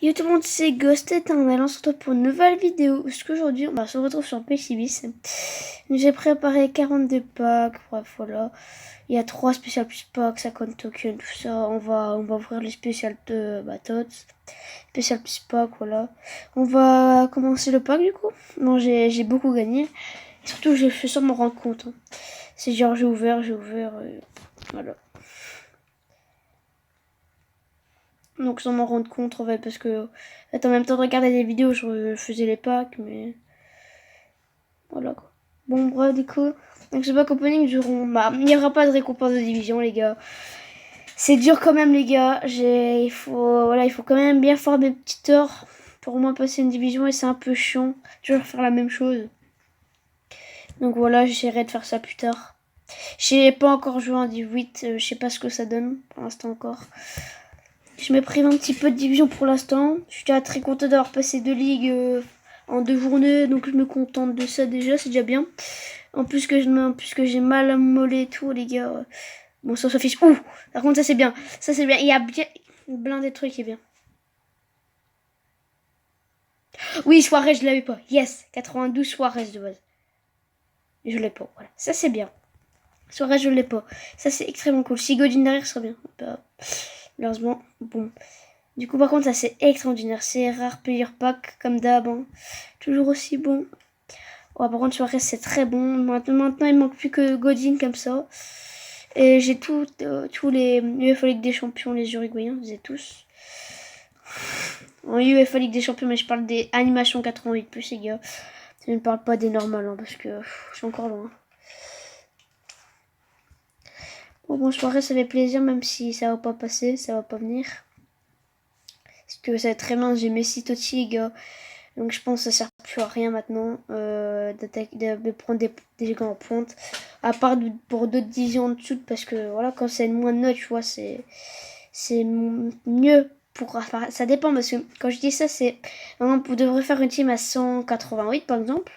Yo tout le monde, c'est Ghost Eternal, on se retrouve pour une nouvelle vidéo. Parce qu'aujourd'hui, on se retrouve sur PCBis. J'ai préparé 42 packs, bref voilà. Il y a 3 spéciales plus packs, 50 tokens, tout ça. On va ouvrir les spéciales de Tots. Spécial plus pack, voilà. On va commencer le pack du coup. Non, j'ai beaucoup gagné. Et surtout, j'ai fait ça me rendre compte. C'est genre, j'ai ouvert, voilà. Donc sans m'en rendre compte en fait, parce que en même temps de regarder des vidéos, je faisais les packs, mais voilà quoi. Bon bref du coup, donc ce pack opening durant, il n'y aura pas de récompense de division les gars. C'est dur quand même les gars, il faut quand même bien faire des petits torts pour au moins passer une division et c'est un peu chiant, toujours faire la même chose. Donc voilà, j'essaierai de faire ça plus tard. J'ai pas encore joué en 18, je sais pas ce que ça donne pour l'instant encore. Je me prive un petit peu de division pour l'instant. Je suis déjà très content d'avoir passé 2 ligues en 2 journées. Donc je me contente de ça déjà, c'est déjà bien. En plus que j'ai mal à me mollet et tout, les gars. Bon, ça s'affiche. Ouh, par contre, ça c'est bien. Ça c'est bien. Il y a bien plein des trucs qui est bien. Oui, Suarez, je l'avais pas. Yes, 92 Suarez de base. Je l'ai pas, voilà. Ça c'est bien. Suarez, je l'ai pas. Ça c'est extrêmement cool. Si Godin derrière, serait bien. Malheureusement, bon. Du coup, par contre, ça c'est extraordinaire. C'est rare player pack, comme d'hab. Hein. Toujours aussi bon. Oh, par contre, Suarez, c'est très bon. Maintenant, il manque plus que Godin comme ça. Et j'ai tous les UEFA Ligue des Champions, les Uruguayens, vous êtes tous. En UEFA Ligue des Champions, mais je parle des animations 88+, les gars. Je ne parle pas des normales, hein, parce que je suis encore loin. Bon, Suarez, ça fait plaisir, même si ça va pas passer, ça va pas venir. Parce que ça va être très bien, j'ai Messi, Totti, les gars. Donc je pense que ça sert plus à rien maintenant de prendre des gars en pointe. À part pour d'autres divisions en dessous, parce que voilà, quand c'est moins de notes, tu vois, c'est mieux. Ça dépend, parce que quand je dis ça, c'est vraiment, vous devrez faire une team à 188 par exemple.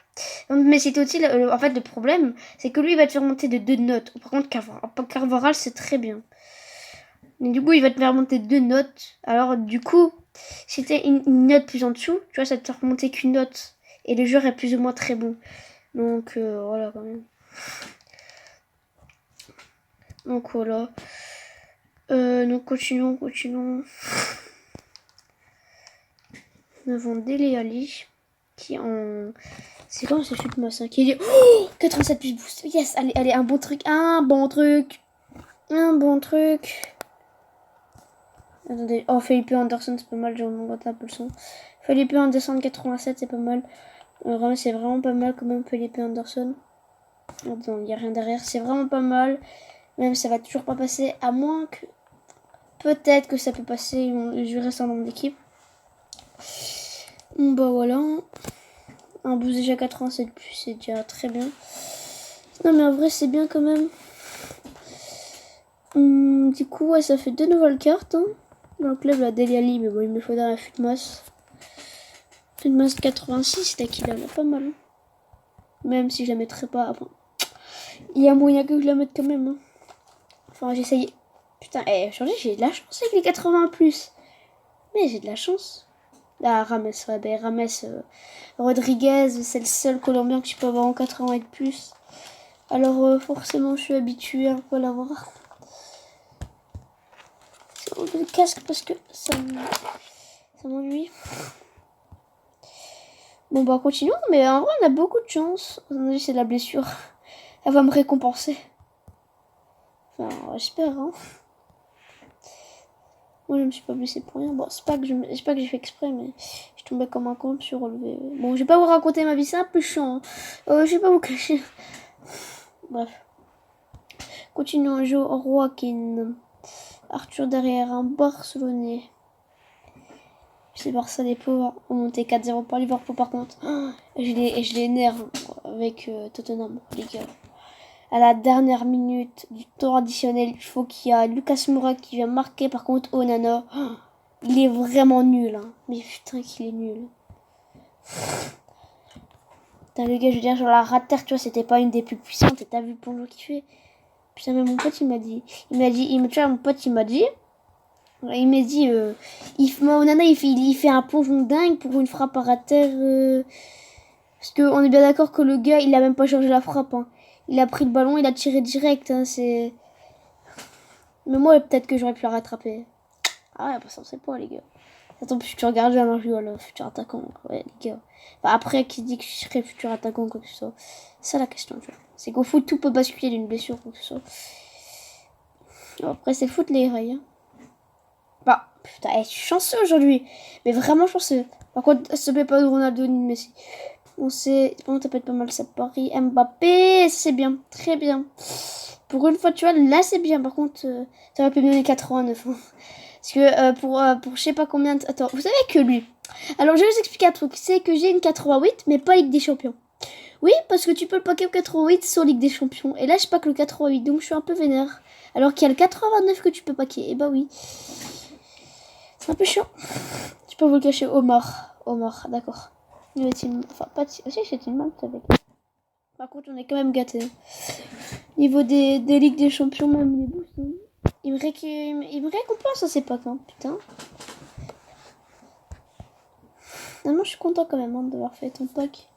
Mais c'est aussi en fait le problème, c'est que lui il va te faire monter de 2 notes. Par contre Carvaral c'est très bien. Mais du coup il va te faire monter 2 notes. Alors du coup si t'es une note plus en dessous, tu vois, ça te fait remonter qu'une note. Et le joueur est plus ou moins très bon. Donc voilà quand même. Donc voilà. Donc continuons. Nous avons Dele Alli qui en... C'est quand ce chute moi ça qui est... Oh 87 plus boost. Yes, allez, un bon truc. Attendez, oh Felipe Anderson c'est pas mal, j'ai augmenté un peu le son. Felipe Anderson 87 c'est pas mal. C'est vraiment pas mal quand même Felipe Anderson. Attends, il n'y a rien derrière, c'est vraiment pas mal. Même ça va toujours pas passer, à moins que... Peut-être que ça peut passer, je reste en nombre d'équipe. Bah voilà. Un boost déjà 87+, c'est déjà très bien. Non mais en vrai c'est bien quand même. Du coup ouais, ça fait 2 nouvelles cartes. Hein. Dans le club la Dele Alli, mais bon il me faudra la Futmas. Futmas 86, t'as qu'il a pas mal. Hein. Même si je la mettrais pas avant. Il y a moyen que je la mette quand même. Hein. Enfin j'essaye. Putain, j'ai de la chance avec les 80+. Mais j'ai de la chance. Ah, Rames, ouais, ben Rames, Rodriguez, c'est le seul Colombien que tu peux avoir en 80+. Alors forcément, je suis habituée un peu à l'avoir. C'est enlever le casque parce que ça m'ennuie. Bon bah continuons, mais en vrai on a beaucoup de chance. Aujourd'hui c'est de la blessure. Elle va me récompenser. Enfin, j'espère, hein. Moi je me suis pas blessée pour rien. Bon, c'est pas que j'ai fait exprès, mais je tombais comme un con, je me suis relevé. Bon, je vais pas vous raconter ma vie, c'est un peu chiant. Hein. Je vais pas vous cacher. Bref. Continuons, Joaquin. Arthur derrière, un Barcelonais. C'est Barça les pauvres. On montait 4-0 par Liverpool par contre. Je les énerve avec Tottenham, les gars. À la dernière minute du temps additionnel, il faut qu'il y a Lucas Moura qui vient marquer. Par contre, Onana, il est vraiment nul. Hein. Mais putain qu'il est nul. Putain, le gars, je veux dire, genre la Rater, tu vois, c'était pas une des plus puissantes. Et t'as vu pour le qu'il fait. Putain, mais mon pote, il m'a dit, mon pote, il m'a dit, Il m'a dit, Onana, il fait un plongeon dingue pour une frappe à terre. Parce qu'on est bien d'accord que le gars, il a même pas chargé la frappe. Hein. Il a pris le ballon, il a tiré direct. Hein, c'est... Mais moi, peut-être que j'aurais pu la rattraper. Ah ouais, bah ça, on sait pas, les gars. Attends, futur gardien, non, je rigole, futur attaquant. Ouais, les gars. Enfin, après, qui dit que je serais futur attaquant ou quoi que ce soit. C'est la question, tu vois. C'est qu'au foot, tout peut basculer d'une blessure ou quoi que ce soit. Après, c'est le foot, les rails. Hein. Bah, putain, je suis chanceux aujourd'hui. Mais vraiment chanceux. Par contre, ça ne plaît pas de Ronaldo ni de Messi. On sait. Bon, ça peut être pas mal, ça Paris. Mbappé, c'est bien. Très bien. Pour une fois, tu vois, là, c'est bien. Par contre, ça va plus me donner 89. Hein. Parce que pour je sais pas combien de... Attends, vous savez que lui... Alors, je vais vous expliquer un truc. C'est que j'ai une 88, mais pas Ligue des Champions. Oui, parce que tu peux le paquer au 88 sur Ligue des Champions. Et là, je pack le 88, donc je suis un peu vénère. Alors qu'il y a le 89 que tu peux paquer. Et bah oui. C'est un peu chiant. Tu peux vous le cacher. Omar, d'accord. Enfin, pas de... Aussi, c'est une main avec. Par contre, on est quand même gâtés. Niveau des Ligues des Champions, même les boosts. Hein. Il me récompense à ces packs, hein, putain. Non, je suis content quand même hein, d'avoir fait ton pack.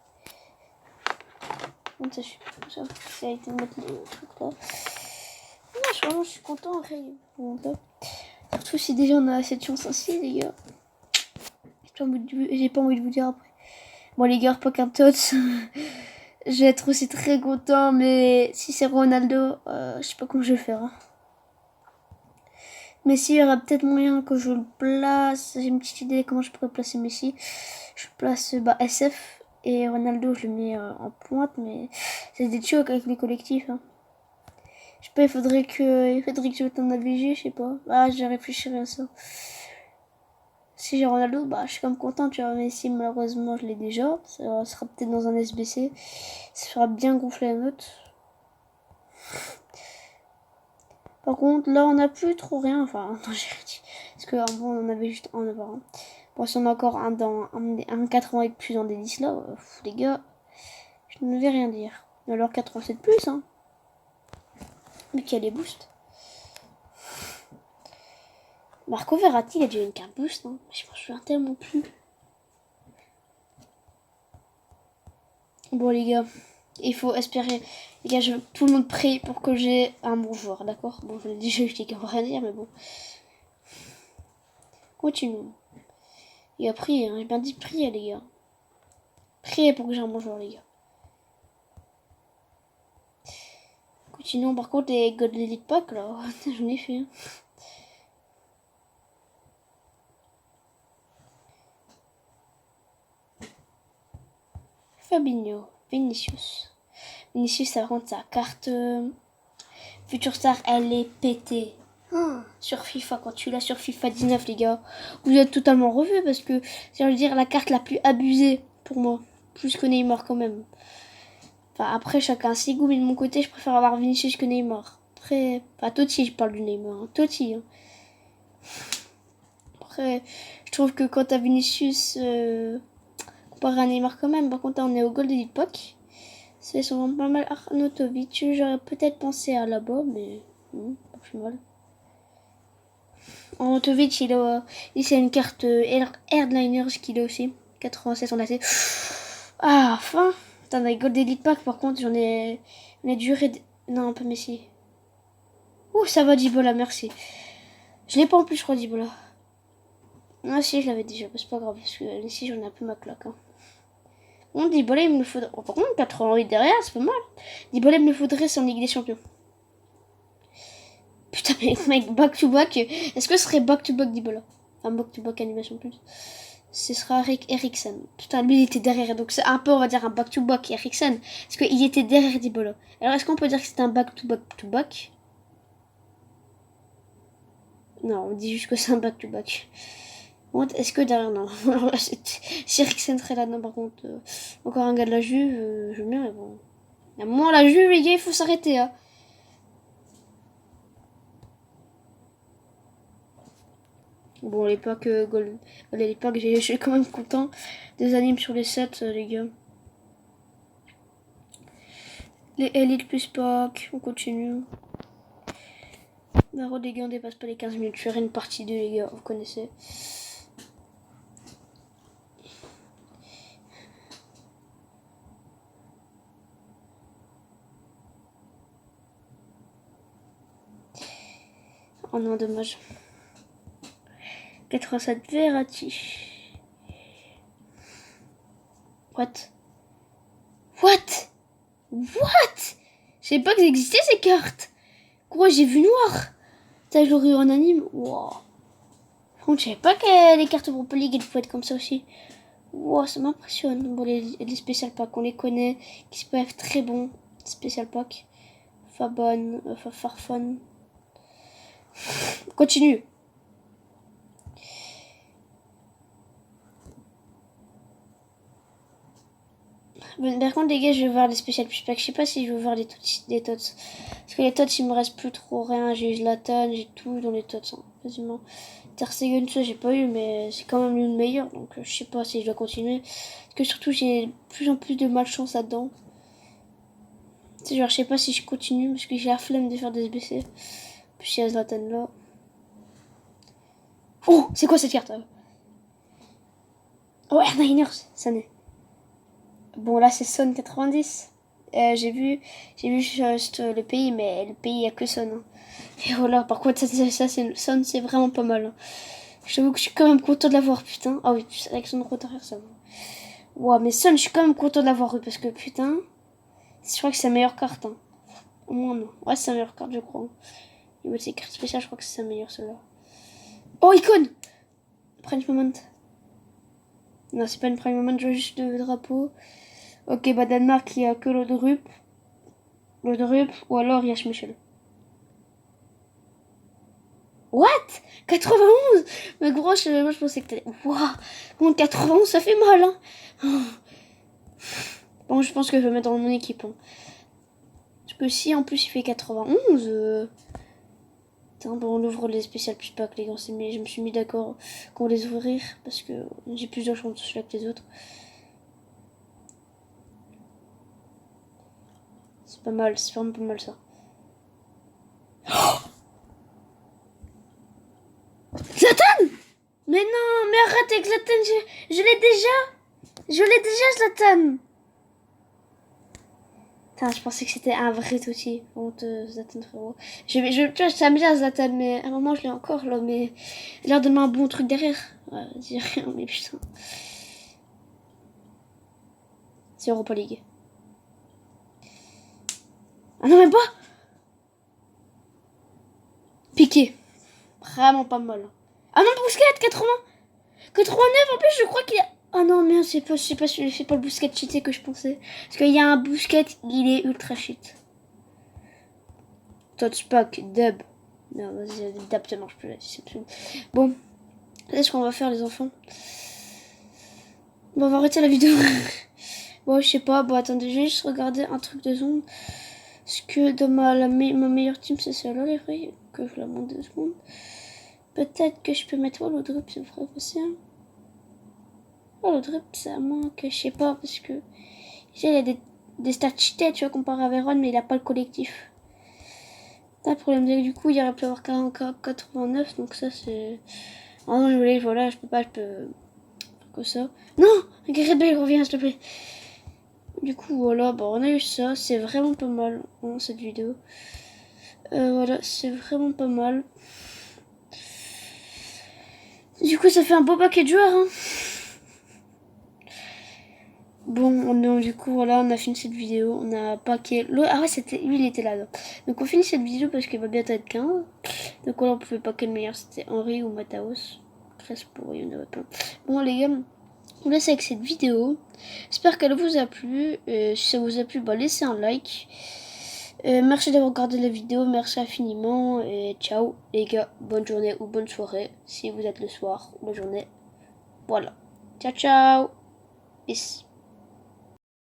Bon, ça a été de mettre le truc là. Non, je suis content après. Bon, surtout si déjà on a cette chance ainsi, les gars. J'ai pas envie de vous dire après. Bon, les gars, pas qu'un tot. Je vais être aussi très content, mais si c'est Ronaldo, je sais pas comment je vais le faire. Hein. Messi, il y aura peut-être moyen que je le place. J'ai une petite idée comment je pourrais placer Messi. Je place SF et Ronaldo, je le mets en pointe, mais c'est des chocs avec les collectifs. Hein. Je sais pas, il faudrait que je mette un AVG, je sais pas. Ah, je réfléchirai à ça. Si j'ai Ronaldo, bah je suis quand même content, tu vois. Mais si malheureusement je l'ai déjà, ça sera peut-être dans un SBC. Ça fera bien gonfler la note. Par contre, là on a plus trop rien. Enfin, non, j'ai dit. Parce que bon, on en avait juste un avant. Bon, si on a encore un 80 avec plus dans des 10 là, les gars, je ne vais rien dire. Alors 87 plus, hein. Mais qu'il y a les boosts. Marco Verratti, il a déjà une carte boost, hein. Je m'en souviens tellement plus. Bon, les gars, il faut espérer. Les gars, je veux tout le monde prie pour que j'ai un bon joueur, d'accord? Bon, je l'ai déjà eu, je t'ai rien dire, mais bon. Continuons. Il a prié, hein. J'ai bien dit prier, les gars. Priez pour que j'ai un bon joueur, les gars. Continuons, par contre, les God Elite Pack, là, j'en ai fait. Hein. Fabinho, Vinicius. Vinicius, ça rentre sa carte. Future Star, elle est pétée. Sur FIFA, quand tu l'as sur FIFA 19, les gars, vous êtes totalement revus parce que c'est, je veux dire, la carte la plus abusée pour moi. Plus que Neymar, quand même. Enfin, après, chacun ses goûts, mais de mon côté, je préfère avoir Vinicius que Neymar. Après, enfin, Totti, je parle du Neymar. Hein. Totti. Hein. Après, je trouve que quand t'as Vinicius, comparé à Neymar, quand même, par contre, on est au Gold Elite Pack. C'est souvent pas mal Arnautovic. J'aurais peut-être pensé à là-bas, mais pas plus mal. Arnautovic, il c'est une carte Airliners qu'il a aussi. 87 en AC. Ah, enfin. Putain, avec Gold Elite Pack, par contre, j'en ai duré. Non, un peu Messi. Ouh, ça va, Dybala, merci. Je l'ai pas en plus, je crois, Dybala. Ah, si, je l'avais déjà, c'est pas grave, parce que ici, j'en ai un peu ma claque. Hein. Bon, Dybala, il me faudrait. Oh, par contre, 88 derrière, c'est pas mal. Dybala, il me faudrait, c'est en Ligue des Champions. Putain, mais mec, back-to-back. Est-ce que ce serait back-to-back Dybala? Enfin, back-to-back animation plus. Ce sera Eriksen. Putain, lui, il était derrière. Donc, c'est un peu, on va dire, un back-to-back Eriksen. Parce qu'il était derrière Dybala. Alors, est-ce qu'on peut dire que c'était un back-to-back-to-back? Non, on dit juste que c'est un back-to-back. Bon, est-ce que derrière, non. Alors là, si Eriksen serait là, non, par contre, encore un gars de la Juve, je veux bien, mais bon. À un moment, la Juve, les gars, il faut s'arrêter, hein. Bon, l'époque Gold, l'époque, je suis quand même content des animes sur les 7, les gars. Les Elite plus Pack, on continue. Naro, les gars, on dépasse pas les 15 minutes. Je ferai une partie 2, les gars, vous connaissez. Oh non, dommage. 87 Verratti. What? Je savais pas que ça existait ces cartes. Gros, j'ai vu noir. Ça, je l'aurais eu en anime. Wow. Je savais pas que les cartes Europa League elles pouvaient être comme ça aussi. Wow, ça m'impressionne. Bon, les spécial packs, on les connaît. Qui peuvent être très bons. Spécial pack. Fabon, Farfon. Continue. Bon, par contre, les gars, je vais voir les spécial plus packs. Je sais pas si je vais voir les tots. Parce que les tots, il me reste plus trop rien. J'ai eu Zlatan, j'ai tout dans les tots, hein, quasiment. Ter Stegen, ça, j'ai pas eu, mais c'est quand même l'une meilleure. Donc, je sais pas si je dois continuer. Parce que surtout, j'ai de plus en plus de malchance là-dedans. C'est genre, je sais pas si je continue parce que j'ai la flemme de faire des SBC. Puis il y a Zlatan là. Oh, c'est quoi cette carte? Oh, Niners, ça n'est. Bon, là, c'est Son 90. J'ai vu juste le pays, mais le pays, il n'y a que Son. Hein. Et voilà, par contre, ça c'est Son, c'est vraiment pas mal. Hein. J'avoue que je suis quand même content de l'avoir, putain. Ah oui, avec son route arrière, ça va. Ouah, mais Son, je suis quand même content de l'avoir eu, parce que, putain, je crois que c'est sa meilleure carte. Hein. Au moins, non. Ouais, c'est sa meilleure carte, je crois. Niveau de ses cartes spéciales, je crois que c'est sa meilleure, celle-là. Oh, icône! Prime Moment. Non, c'est pas une Prime Moment, je veux juste le drapeau. Ok, bah Danemark, il y a que Laudrup. Ou alors il y a Schmeichel. What? 91? Mais gros, moi je pensais que t'allais... Wouah! Bon, 91, ça fait mal, hein. Bon, je pense que je vais le mettre dans mon équipe. Hein. Parce que si en plus il fait 91... Attends, bon, on ouvre les spéciales plus pack, les gars. Mais je me suis mis d'accord qu'on les ouvrir. Parce que j'ai plus de chance celui-là que les autres. C'est pas mal, c'est vraiment pas mal ça. Zlatan! Mais non, mais arrête avec Zlatan, je l'ai déjà! Je l'ai déjà, Zlatan! Putain, je pensais que c'était un vrai Totti. Honte, Zlatan, frérot. Tu vois, j'aime bien Zlatan, mais à un moment, je l'ai encore, là, mais... Il a l'air de mettre un bon truc derrière. Ouais, dis rien, mais putain. C'est Europa League. Ah non, même pas! Piqué. Vraiment pas mal. Ah non, Bousquet, 80! 89, en plus, je crois qu'il y a... Oh non, merde, c'est pas le Bousquet cheaté que je pensais. Parce qu'il y a un Bousquet, il est ultra cheat. Touchpack, dub. Non, vas-y, dub, ça marche plus là. Bon, c'est ce qu'on va faire, les enfants. Bon, on va arrêter la vidéo. Bon, je sais pas. Bon, attendez, je vais juste regarder un truc de zone. Parce que dans ma meilleure team, c'est celle-là, les vrais. Que je la monte 2 secondes. Peut-être que je peux mettre le drip, c'est vrai aussi. Hein. Oh, le drip, c'est à moins que je sais pas. Parce que il y a des stats cheatés, tu vois, comparé à Veron, mais il a pas le collectif. Pas le problème, du coup, il aurait pu avoir 89, donc ça c'est. Ah non, voilà, je peux pas, je peux faire que ça. Non, Gareth revient, s'il te plaît. Du coup, voilà, bon, on a eu ça, c'est vraiment pas mal, hein, cette vidéo. Voilà, c'est vraiment pas mal. Du coup, ça fait un beau paquet de joueurs, hein. Bon, du coup, voilà, on a fini cette vidéo. On a paquet. Ah ouais, lui, il était là. Donc, on finit cette vidéo parce qu'il va bientôt être 15. Donc, voilà, on pouvait paquet le meilleur. C'était Henry ou Mataos. Crespo, il y en avait plein. Bon, les gars, on laisse avec cette vidéo. J'espère qu'elle vous a plu. Si ça vous a plu, bah, laissez un like. Merci d'avoir regardé la vidéo. Merci infiniment. Et ciao, les gars. Bonne journée ou bonne soirée. Si vous êtes le soir ou la journée. Voilà. Ciao, ciao. Peace.